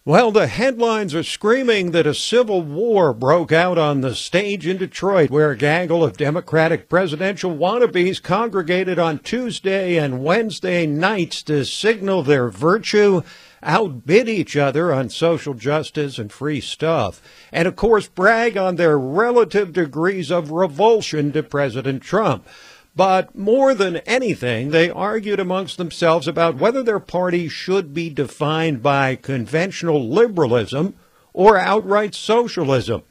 Well, the headlines are screaming that a civil war broke out on the stage in Detroit, where a gaggle of Democratic presidential wannabes congregated on Tuesday and Wednesday nights to signal their virtue, outbid each other on social justice and free stuff, and of course brag on their relative degrees of revulsion to President Trump. But more than anything, they argued amongst themselves about whether their party should be defined by conventional liberalism or outright socialism.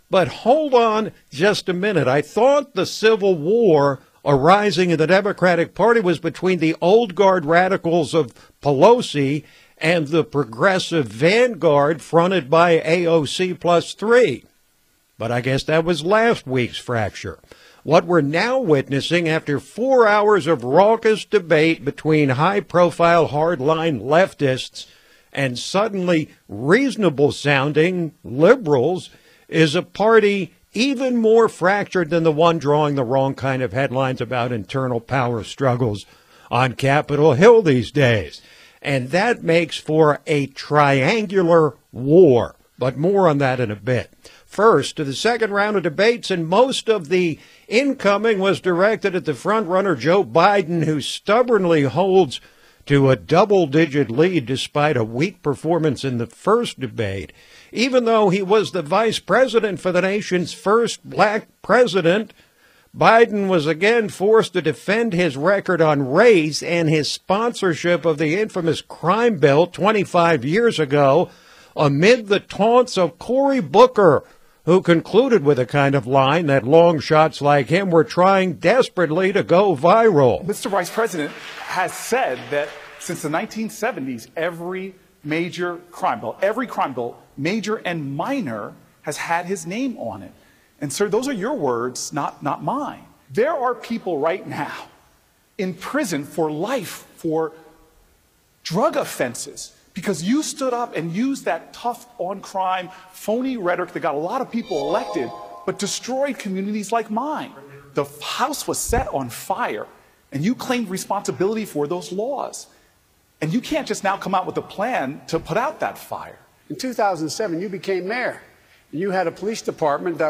But hold on just a minute. I thought the Civil War arising in the Democratic Party was between the old guard radicals of Pelosi and the progressive vanguard fronted by AOC plus 3. But I guess that was last week's fracture. What we're now witnessing after 4 hours of raucous debate between high-profile hardline leftists and suddenly reasonable-sounding liberals is a party even more fractured than the one drawing the wrong kind of headlines about internal power struggles on Capitol Hill these days. And that makes for a triangular war. But more on that in a bit. First, to the second round of debates, and most of the incoming was directed at the frontrunner Joe Biden, who stubbornly holds to a double-digit lead despite a weak performance in the first debate. Even though he was the vice president for the nation's first black president, Biden was again forced to defend his record on race and his sponsorship of the infamous crime bill 25 years ago amid the taunts of Cory Booker, who concluded with a kind of line that long shots like him were trying desperately to go viral. Mr. Vice President has said that since the 1970s, every crime bill, major and minor, has had his name on it. And, sir, those are your words, not mine. There are people right now in prison for life for drug offenses because you stood up and used that tough on crime, phony rhetoric that got a lot of people elected, but destroyed communities like mine. The House was set on fire, and you claimed responsibility for those laws. And you can't just now come out with a plan to put out that fire. In 2007, you became mayor. You had a police department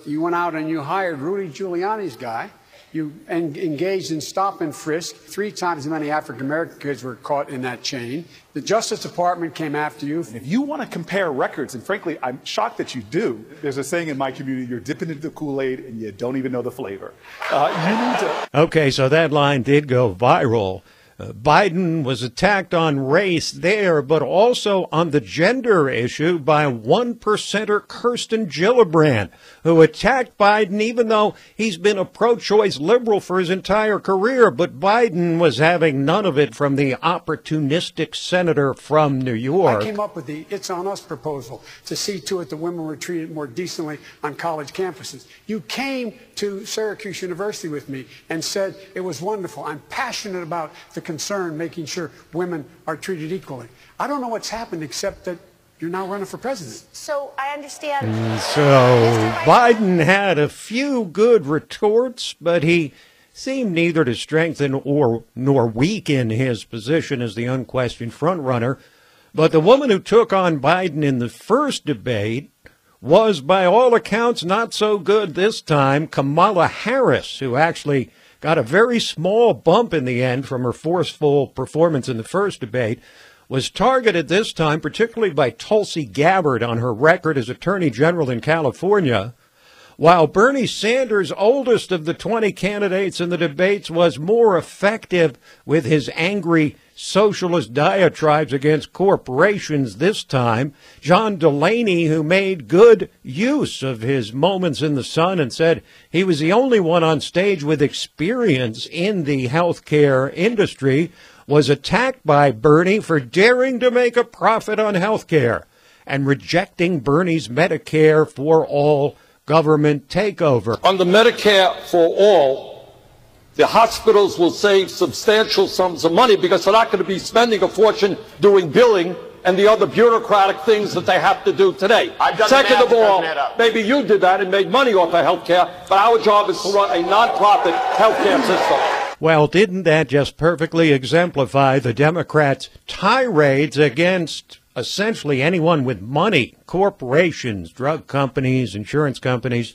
you went out and you hired Rudy Giuliani's guy. You engaged in stop and frisk. 3 times as many African-American kids were caught in that chain. The Justice Department came after you. And if you want to compare records, and frankly, I'm shocked that you do, there's a saying in my community, you're dipping into the Kool-Aid and you don't even know the flavor. You need to... Okay, so that line did go viral. Biden was attacked on race there, but also on the gender issue by one-percenter Kirsten Gillibrand, who attacked Biden even though he's been a pro-choice liberal for his entire career. But Biden was having none of it from the opportunistic senator from New York. I came up with the It's On Us proposal to see to it that women were treated more decently on college campuses. You came to Syracuse University with me and said it was wonderful. I'm passionate about the concern making sure women are treated equally. I don't know what's happened except that you're now running for president. So I understand. So Biden had a few good retorts, but he seemed neither to strengthen nor weaken his position as the unquestioned frontrunner. But the woman who took on Biden in the first debate was, by all accounts, not so good this time. Kamala Harris, who actually got a very small bump in the end from her forceful performance in the first debate, was targeted this time, particularly by Tulsi Gabbard on her record as Attorney General in California, while Bernie Sanders, oldest of the 20 candidates in the debates, was more effective with his angry socialist diatribes against corporations this time. John Delaney, who made good use of his moments in the sun and said he was the only one on stage with experience in the healthcare industry, was attacked by Bernie for daring to make a profit on healthcare and rejecting Bernie's Medicare for All government takeover. On the Medicare for All, the hospitals will save substantial sums of money because they're not going to be spending a fortune doing billing and the other bureaucratic things that they have to do today. Second of all, maybe you did that and made money off of health care, but our job is to run a nonprofit health care system. Well, didn't that just perfectly exemplify the Democrats' tirades against essentially anyone with money, corporations, drug companies, insurance companies.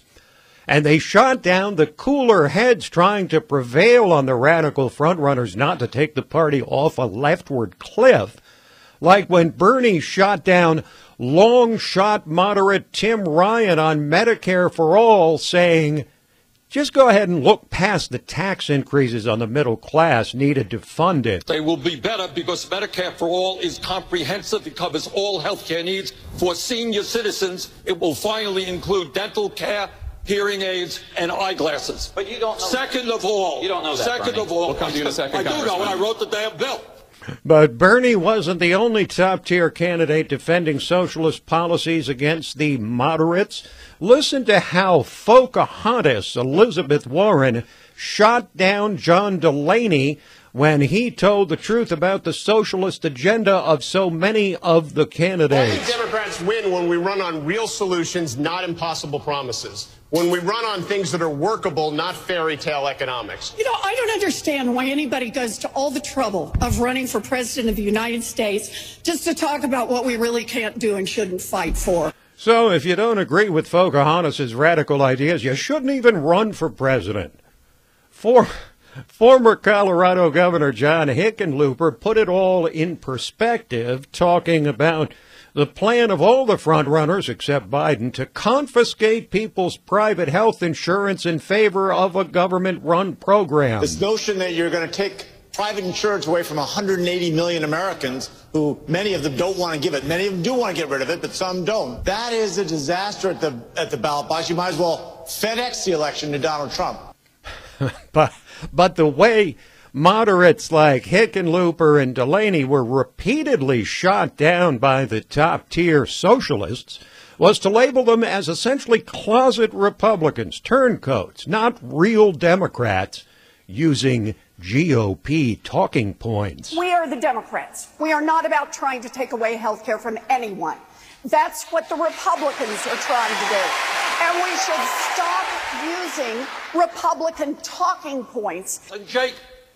And they shot down the cooler heads trying to prevail on the radical frontrunners not to take the party off a leftward cliff. Like when Bernie shot down long-shot moderate Tim Ryan on Medicare for All, saying, just go ahead and look past the tax increases on the middle class needed to fund it. They will be better because Medicare for All is comprehensive. It covers all health care needs for senior citizens. It will finally include dental care, hearing aids, and eyeglasses. But you don't know. Second of all. You don't know that, Second Bernie. of all. We'll come to you in a second, I do know, and I wrote the damn bill. But Bernie wasn't the only top-tier candidate defending socialist policies against the moderates. Listen to how Pocahontas Elizabeth Warren shot down John Delaney when he told the truth about the socialist agenda of so many of the candidates. Only Democrats win when we run on real solutions, not impossible promises. When we run on things that are workable, not fairy tale economics. You know, I don't understand why anybody goes to all the trouble of running for president of the United States just to talk about what we really can't do and shouldn't fight for. So if you don't agree with Pocahontas' radical ideas, you shouldn't even run for president. Former Colorado Governor John Hickenlooper put it all in perspective, talking about the plan of all the frontrunners, except Biden, to confiscate people's private health insurance in favor of a government-run program. This notion that you're going to take private insurance away from 180 million Americans, who many of them don't want to give it. Many of them do want to get rid of it, but some don't. That is a disaster at the ballot box. You might as well FedEx the election to Donald Trump. But the way moderates like Hickenlooper and Delaney were repeatedly shot down by the top-tier socialists was to label them as essentially closet Republicans, turncoats, not real Democrats, using GOP talking points. We are the Democrats. We are not about trying to take away health care from anyone. That's what the Republicans are trying to do. And we should stop using Republican talking points. And Jake,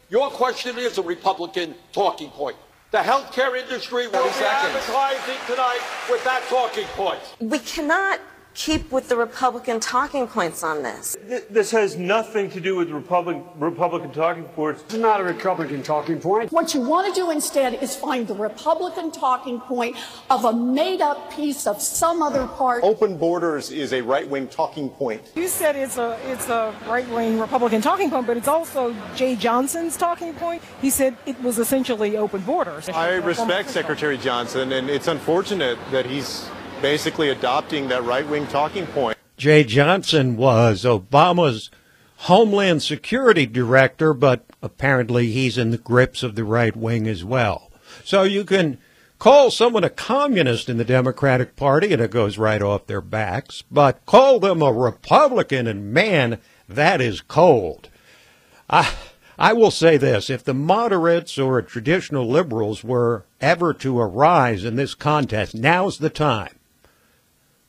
your question is a Republican talking point. The healthcare industry will be advertising tonight with that talking point. We cannot keep with the Republican talking points on this. This has nothing to do with Republican talking points. It's not a Republican talking point. What you want to do instead is find the Republican talking point of a made-up piece of some other part. Open borders is a right-wing talking point. You said it's a right-wing Republican talking point, but it's also Jay Johnson's talking point. He said it was essentially open borders. I respect Secretary Johnson, and it's unfortunate that he's basically adopting that right-wing talking point. Jay Johnson was Obama's Homeland Security Director, but apparently he's in the grips of the right wing as well. So you can call someone a communist in the Democratic Party and it goes right off their backs, but call them a Republican and man, that is cold. I will say this, if the moderates or traditional liberals were ever to arise in this contest, now's the time.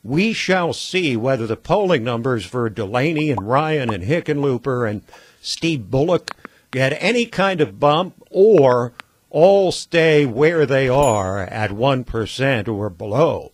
We shall see whether the polling numbers for Delaney and Ryan and Hickenlooper and Steve Bullock get any kind of bump or all stay where they are at 1% or below.